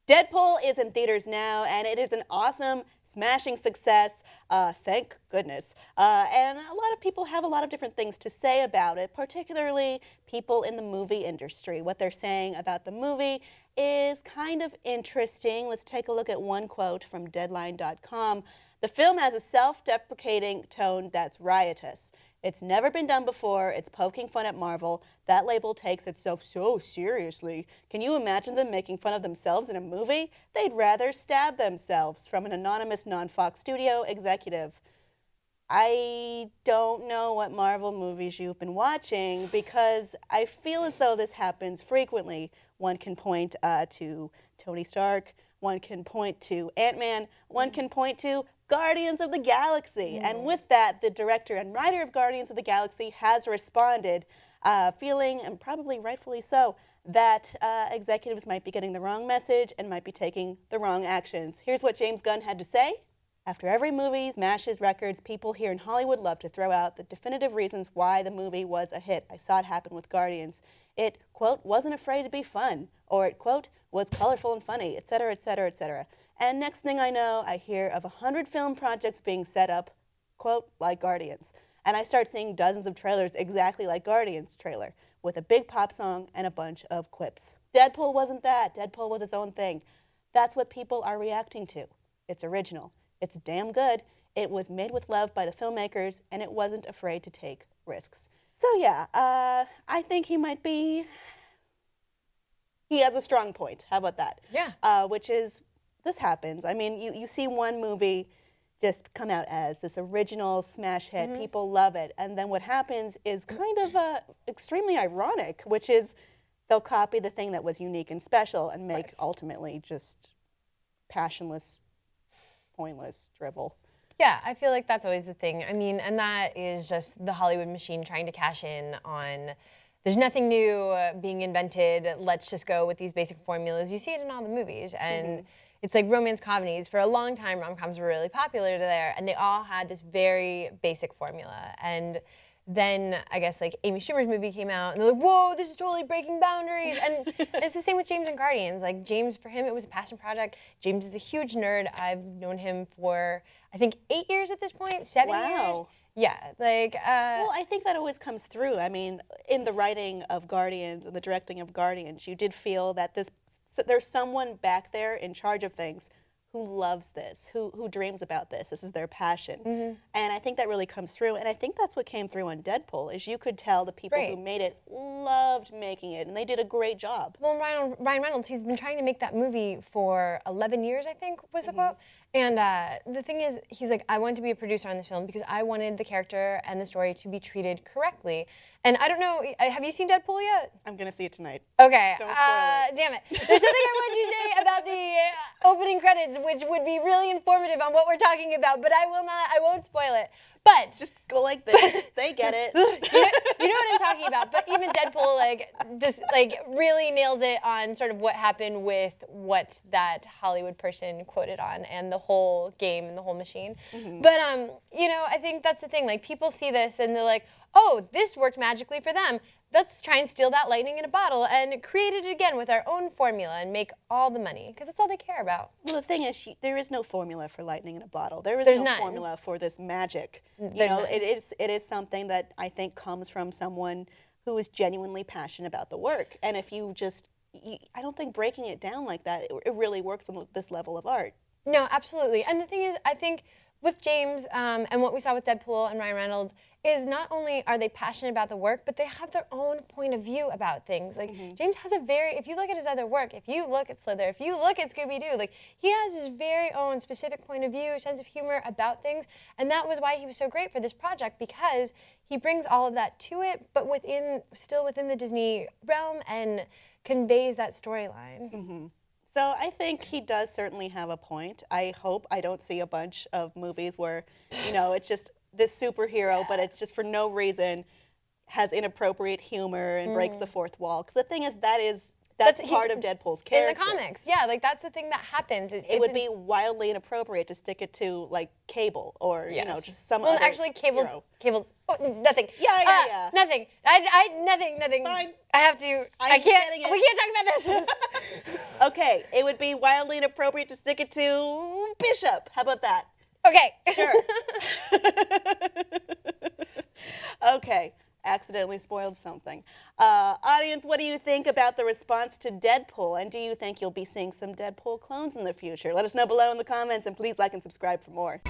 Deadpool is in theaters now, and it is an awesome, smashing success. Thank goodness. And a lot of people have a lot of different things to say about it, particularly people in the movie industry. What they're saying about the movie is kind of interesting. Let's take a look at one quote from Deadline.com. The film has a self-deprecating tone that's riotous. It's never been done before. It's poking fun at Marvel. That label takes itself so seriously. Can you imagine them making fun of themselves in a movie? They'd rather stab themselves. From an anonymous non-Fox studio executive. I don't know what Marvel movies you've been watching because I feel as though this happens frequently. One can point to Tony Stark. One can point to Ant-Man. One can point to Guardians of the Galaxy. And with that, the director and writer of Guardians of the Galaxy has responded, feeling, and probably rightfully so, that executives might be getting the wrong message and might be taking the wrong actions. Here's what James Gunn had to say. After every movie smashes records, people here in Hollywood love to throw out the definitive reasons why the movie was a hit. I saw it happen with Guardians. It, quote, wasn't afraid to be fun, or it, quote, was colorful and funny, etc., etc., etc. And next thing I know, I hear of 100 film projects being set up, quote, like Guardians. And I start seeing dozens of trailers exactly like Guardians' trailer, with a big pop song and a bunch of quips. Deadpool wasn't that. Deadpool was its own thing. That's what people are reacting to. It's original. It's damn good. It was made with love by the filmmakers, and it wasn't afraid to take risks. So yeah, I think he might be... He has a strong point. How about that? Yeah. Which is, this happens. I mean, you see one movie just come out as this original smash hit. People love it. And then what happens is kind of extremely ironic, which is they'll copy the thing that was unique and special and make ultimately just passionless, pointless drivel. Yeah, I feel like that's always the thing. I mean, and that is just the Hollywood machine trying to cash in on there's nothing new being invented. Let's just go with these basic formulas. You see it in all the movies. And it's like romance comedies. For a long time, rom-coms were really popular there, and they all had this very basic formula. And then I guess like Amy Schumer's movie came out, and they're like, whoa, this is totally breaking boundaries. And it's the same with James and Guardians. Like James, for him, it was a passion project. James is a huge nerd. I've known him for, I think, 8 years at this point, 7 years. Yeah, like... well, I think that always comes through. I mean, in the writing of Guardians and the directing of Guardians, you did feel that there's someone back there in charge of things who loves this, who dreams about this. This is their passion. And I think that really comes through. And I think that's what came through on Deadpool, is you could tell the people who made it loved making it, and they did a great job. Well, Ryan Reynolds, he's been trying to make that movie for 11 years, I think, was the quote. And the thing is, he's like, I wanted to be a producer on this film because I wanted the character and the story to be treated correctly. And I don't know, have you seen Deadpool yet? I'm going to see it tonight. Okay. Don't spoil it. Damn it. There's something I wanted to say about the opening credits, which would be really informative on what we're talking about, but I won't spoil it. But just go like this. They get it. You know what I'm talking about. But even Deadpool just really nails it on sort of what happened with what that Hollywood person quoted on and the whole game and the whole machine. But I think that's the thing. Like people see this and they're like, oh, this worked magically for them. Let's try and steal that lightning in a bottle and create it again with our own formula and make all the money, because that's all they care about. Well, the thing is, there is no formula for lightning in a bottle. There's no formula for this magic. It is something that I think comes from someone who is genuinely passionate about the work. And if I don't think breaking it down like that, it really works on this level of art. No, absolutely. And the thing is, I think with James and what we saw with Deadpool and Ryan Reynolds is not only are they passionate about the work, but they have their own point of view about things. Like James has if you look at his other work, if you look at Slither, if you look at Scooby-Doo, like he has his very own specific point of view, sense of humor about things. And that was why he was so great for this project, because he brings all of that to it, but still within the Disney realm and conveys that storyline. So I think he does certainly have a point. I hope I don't see a bunch of movies where, it's just this superhero, but it's just for no reason has inappropriate humor and breaks the fourth wall. Because the thing is, that is That's part of Deadpool's character. In the comics, yeah, like that's the thing that happens. It would be wildly inappropriate to stick it to like Cable or you know just some other actually, Cable's nothing. Yeah. Nothing. Nothing. Fine. I have to. I can't. We can't talk about this. Okay, it would be wildly inappropriate to stick it to Bishop. How about that? Okay. Sure. Okay. Accidentally spoiled something. Audience, what do you think about the response to Deadpool? And do you think you'll be seeing some Deadpool clones in the future? Let us know below in the comments, and please like and subscribe for more.